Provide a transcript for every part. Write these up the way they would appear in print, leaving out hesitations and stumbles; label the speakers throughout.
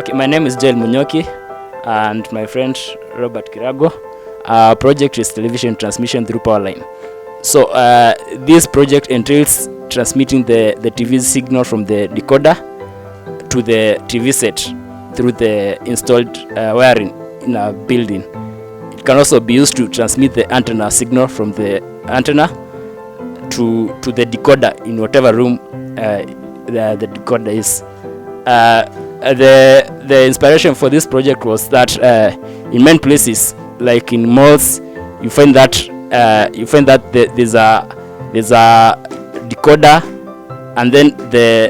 Speaker 1: Okay, my name is Joel Munyoki and my friend Robert Kirago. Our project is television transmission through power line. So this project entails transmitting the TV signal from the decoder to the TV set through the installed wiring in a building. It can also be used to transmit the antenna signal from the antenna to the decoder in whatever room the decoder is. The inspiration for this project was that in many places, like in malls, you find that there's a decoder, and then the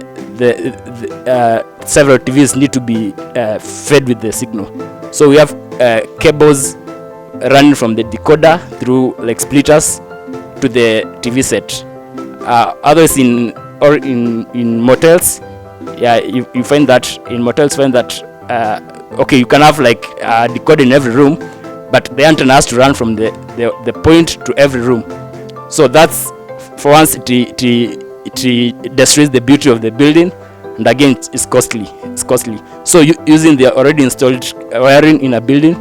Speaker 1: several TVs need to be fed with the signal. So we have cables running from the decoder through like splitters to the TV set. Others in motels, you find that in motels okay, you can have like a decoder in every room, but the antenna has to run from the point to every room. So that's, for once, it destroys the beauty of the building, and again it's costly. So using the already installed wiring in a building,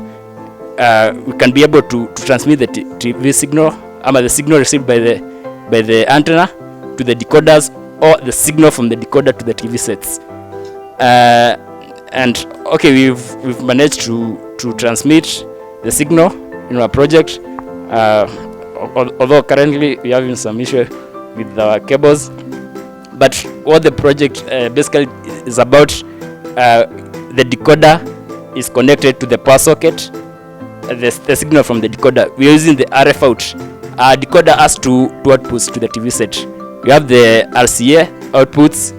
Speaker 1: we can be able to transmit the TV signal, the signal received by the antenna to the decoders, or the signal from the decoder to the TV sets. And okay, we've managed to transmit the signal in our project, although currently we're having some issue with our cables. But what the project basically is about, the decoder is connected to the power socket. The signal from the decoder, we're using the RF out. Our decoder has two outputs to the TV set. We have the RCA outputs,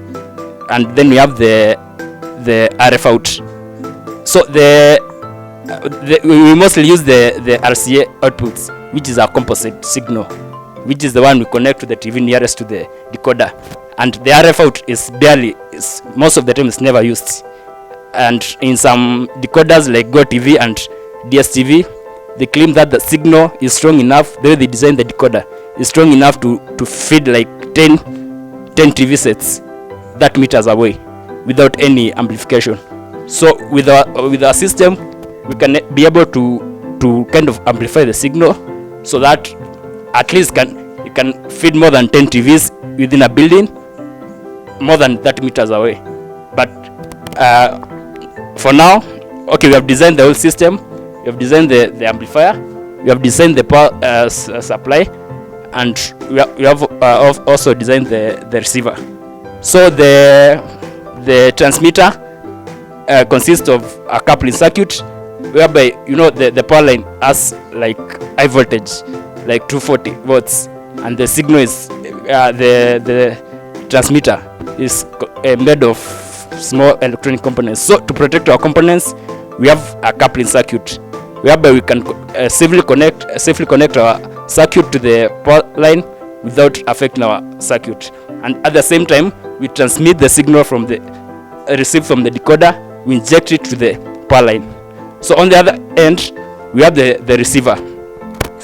Speaker 1: and then we have the RF out. So we mostly use the RCA outputs, which is our composite signal, which is the one we connect to the TV nearest to the decoder. And the RF out is most of the time it's never used. And in some decoders like Go TV and DSTV, they claim that the signal is strong enough, the way they design the decoder is strong enough to feed like 10 TV sets that meters away without any amplification. So with our system, we can be able to kind of amplify the signal so that at least it can feed more than 10 TVs within a building, more than 30 meters away. But for now, okay, we have designed the whole system. We have designed the amplifier. We have designed the power supply, and we have also designed the receiver. So the transmitter consists of a coupling circuit, whereby the power line has like high voltage, like 240 volts, and the signal is the transmitter is made of small electronic components. So to protect our components, we have a coupling circuit, whereby we can safely connect our circuit to the power line without affecting our circuit. And at the same time, we transmit the signal from received from the decoder, we inject it to the power line. So on the other end, we have the receiver,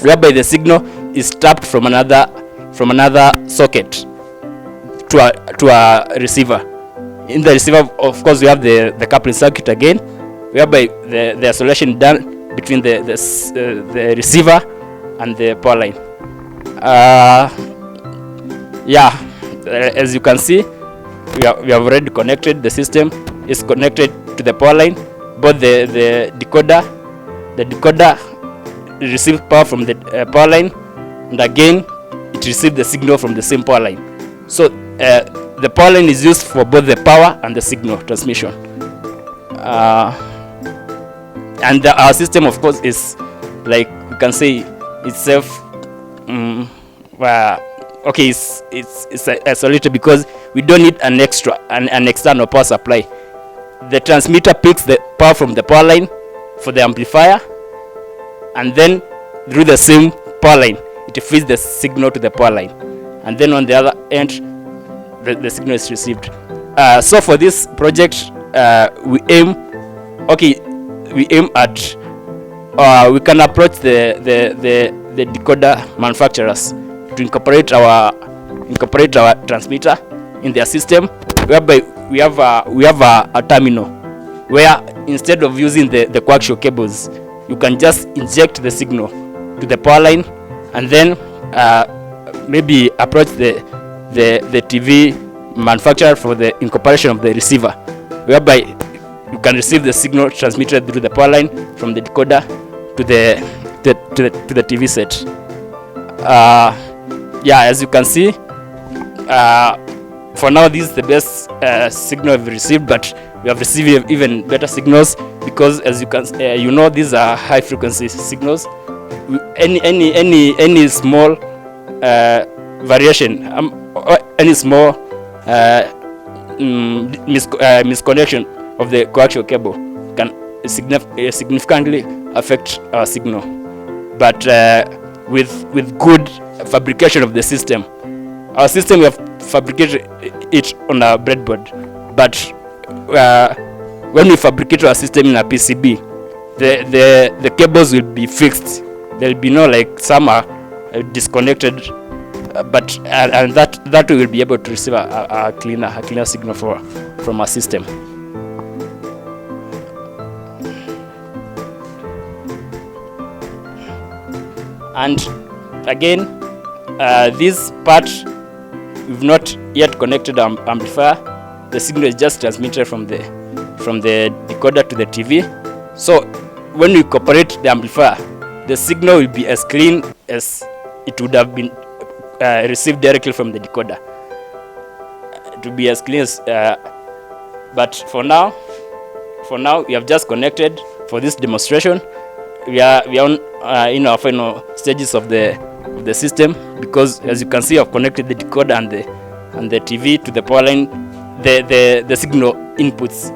Speaker 1: whereby the signal is tapped from another socket to a receiver. In the receiver, of course, we have the coupling circuit again, whereby the isolation done between the receiver and the power line. As you can see, we have already connected. The system is connected to the power line. Both the decoder receives power from the power line, and again it receives the signal from the same power line. So the power line is used for both the power and the signal transmission. And our system, of course, is like we can say itself. Okay, it's isolated because we don't need an external power supply. The transmitter picks the power from the power line for the amplifier, and then through the same power line, it feeds the signal to the power line, and then on the other end, the signal is received. So for this project, we aim at we can approach the decoder manufacturers to incorporate our transmitter in their system, whereby we have a terminal where instead of using the coaxial cables, you can just inject the signal to the power line, and then maybe approach the TV manufacturer for the incorporation of the receiver, whereby you can receive the signal transmitted through the power line from the decoder to the TV set. Yeah, as you can see, for now this is the best signal we've received, but we have received even better signals, because as you can these are high frequency signals. Any small variation, any small misconnection of the coaxial cable can significantly affect our signal. But with good fabrication of the system, our system, we have fabricated it on a breadboard, but when we fabricate our system in a PCB, the cables will be fixed. There will be no, like, some are disconnected, but and that we will be able to receive a cleaner signal from our system. And again, this part, we've not yet connected our amplifier. The signal is just transmitted from the decoder to the TV. So when we incorporate the amplifier, the signal will be as clean as it would have been received directly from the decoder. It will be as clean as, but for now we have just connected for this demonstration. We are in our final stages of the system, because as you can see, I've connected the decoder and the TV to the power line. The signal inputs,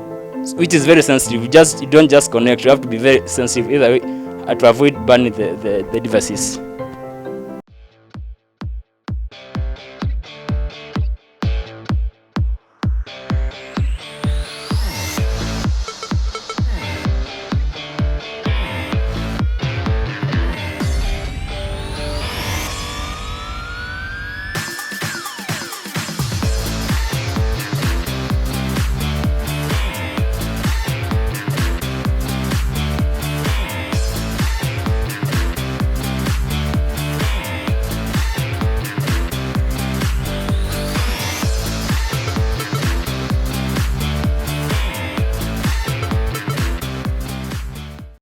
Speaker 1: which is very sensitive. You don't just connect, you have to be very sensitive either way to avoid burning the devices.